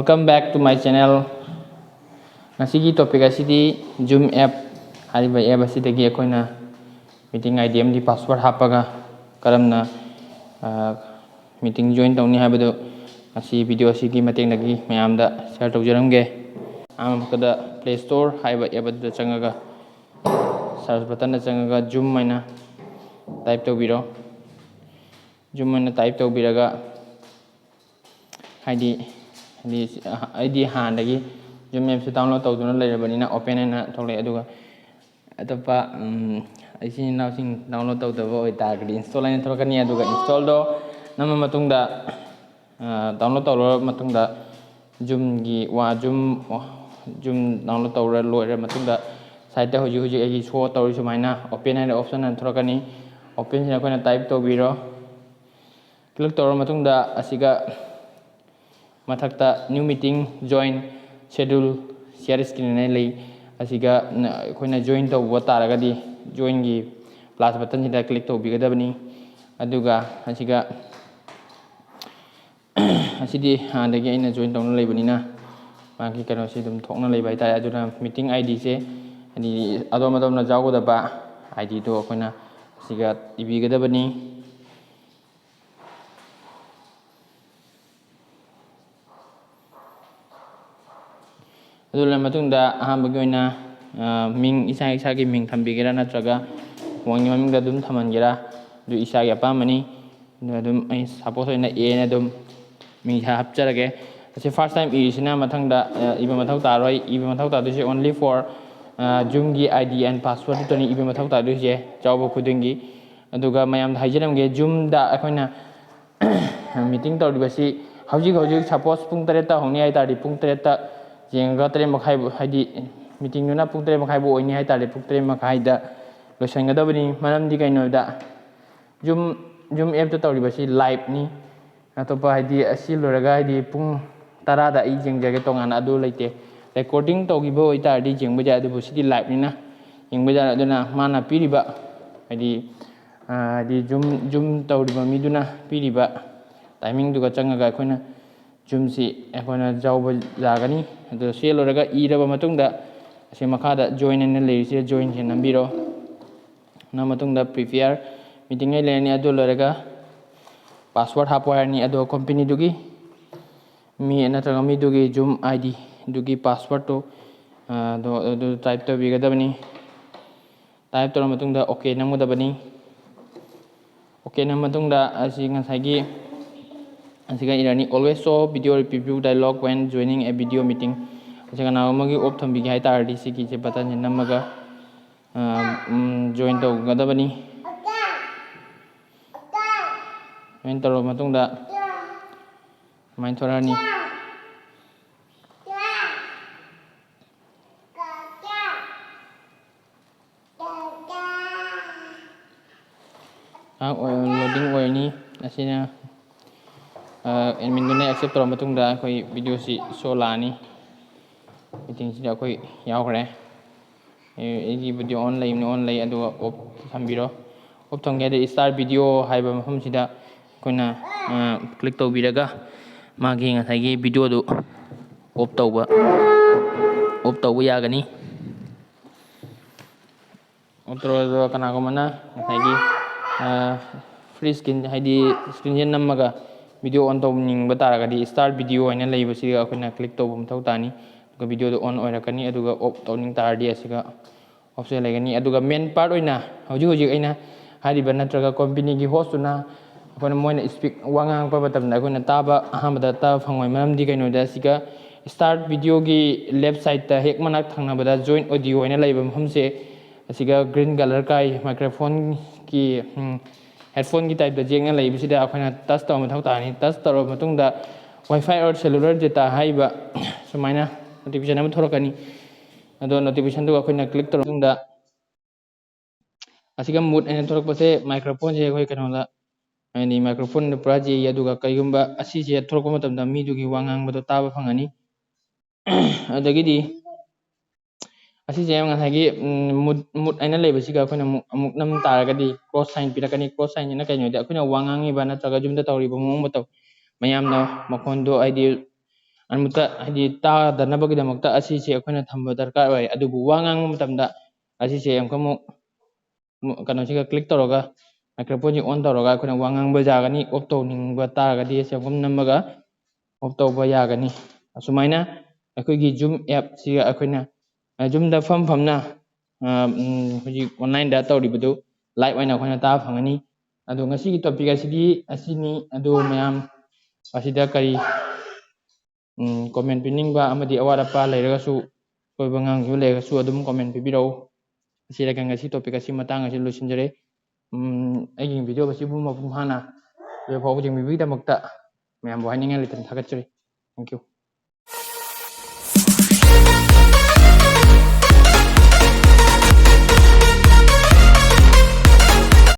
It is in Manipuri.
Welcome back to my channel. Ngasigi topic asidi Zoom app hariba app asidagi akoina meeting ID amdi password hapaga karamna meeting join tawni habado asi video asigi matengdagi mayamda share tawjaramge kada Play Store haiba app adu changaga search button da changaga Zoom maina type tawbiro Zoom maina type tawbiraga ID handagi Zoom app se download tawduna leirabanina open ana thole aduga atapa aisi now sing download tawdaba oi targadi install ana thorkani aduga install do nama matungda download tawra matungda Zoom gi wa Zoom download tawra loira matungda site hoji agi show tawri sumaina open ana option ana thorkani open sina koina type tawbiro click tawra matungda asiga mathakta new meeting join schedule share screen ne lei asiga koina join tawba taragadi join gi plus button sida click tawbigadabani aduga asiga asidi handagi aina join tawna leibanina magi kano si dum thokna leibai ta aduna meeting ID se ani adomadamna jawgodaba ID to koina asiga ibigadabani adula matungda ahambagi oina ming isagi ming thambigera natraga wangni mamingda dum thamangera du isagi apamani dum ai suppose oina a na dum ming hapcharage ase first time isina mathangda iba mathau taroi iba mathau ta duse only for Zoom gi ID and password to ni iba mathau ta duse jawbo khudingi aduga mayam haijaramge Zoom da akoina meeting tawdibasi hauji suppose pung 3 ta hongni ai tari pung 3 ta jenga 3 makhai haidi meeting nuna pung 3 makhai bo oini hai tari pung 3 makhai da losangadabani manamdi kaino da Zoom app to tawribasi live ni atopa haidi asi loraga haidi pung 10 da I jengjage tongana adu leite recording tawgibo oi tardi jengbaja adu busidi live ni na jengbaja aduna mana piriba haidi Zoom tawriba miduna piriba timing duga changaga koina Zoom si akoina jawba jagani adu sel loraga iraba matungda ase makada join ana leise join he nambiro na matungda prepare meeting ai leni adu loraga password hapwani adu company dugi mi natraga mi dugi Zoom ID dugi password to do type to bigadabani type to matungda okay namudabani okay na matungda asi ngasagi asiga irani always show video review dialog when joining a video meeting asiga nawamagi op thambigi hai tardi sigi je button namaga join to gadabani join to matungda main thorani loading oini asina admin dune accept tawra matungda koi video si show lani meeting sida koi yaukre egi video on lay adu off thambiro off thangede start video haiba mafam sida koina click tawbiraga magi ngasagi video du off tawba yagani otro kana ko mana ngasagi free screen haidi screen namaga video on tawning bataragadi start video aina leibasi akoina click tawbum tawtani aduga video do on oirakani aduga off tawning tardi asiga off se legani aduga main part oina hoji aina hariba natraga company gi host na akoina moina speak wangang pa batamda akoina taba ahamada ta phangoi maramdi kaino da siga start video gi left side ta hek manak thangna bada join audio aina leiba hamse asiga green color kai microphone ki headphone की टाइप जेंगा लेबिसिदा अखना टच तव मथौ तानी टच तव मतुंगदा वाईफाई और सेलुलर डेटा हाइबा सुमाइना नोटिफिकेशन अम थोरकनी अदो नोटिफिकेशन दु अखना क्लिक तव मतुंगदा असिगा मूड एन थोरकपसे माइक्रोफोन जे होय कनोला अनि माइक्रोफोन पुरा जे यदुगा कईगुंबा असि जे थोरक मतमदा मी दुगी वांगांग बदो ताबा फंगनी अदगिदी asi je ngasagi mood aina lebasiga akoina amuk nam taragadi cross sign pirakani cross sign ina kaino da akoina wangangi bana taga jumda tawri bomong bataw mayam na makondo ID ꯑꯃꯨꯛꯇ ꯍꯥꯏꯗꯤ ꯇꯥꯗꯅꯕꯒꯤꯗꯃꯛꯇ ꯑꯁꯤꯁꯦ ꯑꯩꯈꯣꯏꯅ ꯊꯝꯕ ꯗꯔꯀꯥꯔ ꯑꯣꯏ ꯑꯗꯨꯕꯨ ꯋꯥ ꯉꯥꯡꯕ ꯃꯇꯝꯗ ꯑꯁꯤꯁꯦ ꯑꯃꯨꯛ ꯀꯩꯅꯣꯁꯤꯒ ꯀ꯭ꯂꯤꯛ ꯇꯧꯔꯒ ꯃꯥꯏꯀ꯭ꯔꯣꯐꯣꯟꯁꯤ ꯑꯣꯟ ꯇꯧꯔꯒ ꯑꯩꯈꯣꯏꯅ ꯋꯥ ꯉꯥꯡꯕ ꯌꯥꯒꯅꯤ ꯑꯣꯐ ꯇꯧꯅꯤꯡꯕ ꯇꯥꯔꯒꯗꯤ ꯑꯁꯤ ꯑꯃꯨꯛ ꯅꯝꯃꯒ ꯑꯣꯐ ꯇꯧꯕ ꯌꯥꯒꯅꯤ ꯑꯁꯨꯃꯥꯏꯅ ꯑꯩꯈꯣꯏꯒꯤ ꯖꯨꯝ ꯑꯦꯞꯁꯤꯒ ꯑꯩꯈꯣꯏꯅ ꯖꯨꯝꯗ ꯐꯝꯅ ꯍꯧꯖꯤꯛ ꯑꯣꯟꯂꯥꯏꯟꯗ ꯇꯧꯔꯤꯕꯗꯨ ꯂꯥꯏꯚ ꯑꯣꯏꯅ ꯑꯩꯈꯣꯏꯅ ꯇꯥꯕ ꯐꯪꯒꯅꯤ ꯑꯗꯣ ꯉꯁꯤꯒꯤ ꯇꯣꯄꯤꯛ ꯑꯁꯤꯅꯤ ꯑꯗꯨ ꯃꯌꯥꯝ ꯑꯁꯤꯗ ꯀꯔꯤ ꯀꯣꯃꯦꯟ ꯄꯤꯅꯤꯡꯕ ꯑꯃꯗꯤ ꯑꯋꯥꯠ ꯑꯄꯥ ꯂꯩꯔꯒꯁꯨ ꯑꯀꯣꯏꯕ ꯉꯥꯡꯈꯤꯕ ꯂꯩꯔꯒꯁꯨ ꯑꯗꯨꯝ ꯀꯣꯃꯦꯟ ꯄꯤꯕꯤꯔꯛꯎ ꯑꯁꯤꯔꯒ ꯉꯁꯤ ꯇꯣꯄꯤꯛ ꯑꯁꯤ ꯃꯇꯥꯡ ꯑꯁꯤ ꯂꯣꯏꯁꯤꯟꯖꯔꯦ ꯑꯩꯒꯤ ꯚꯤꯗꯤꯑꯣ ꯑꯁꯤꯕꯨ ꯃꯄꯨꯡ ꯐꯥꯅ ꯍꯧꯖꯤꯛ ꯐꯥꯎꯕ ꯌꯦꯡꯕꯤꯕꯒꯤꯗꯃꯛꯇ ꯃꯌꯥꯝꯕꯨ ꯍꯥꯏꯅꯤꯡꯉꯥꯏ ꯂꯩꯇꯅ ꯊꯥꯒꯠꯆꯔꯤ ꯊꯦꯡꯛ ꯌꯨ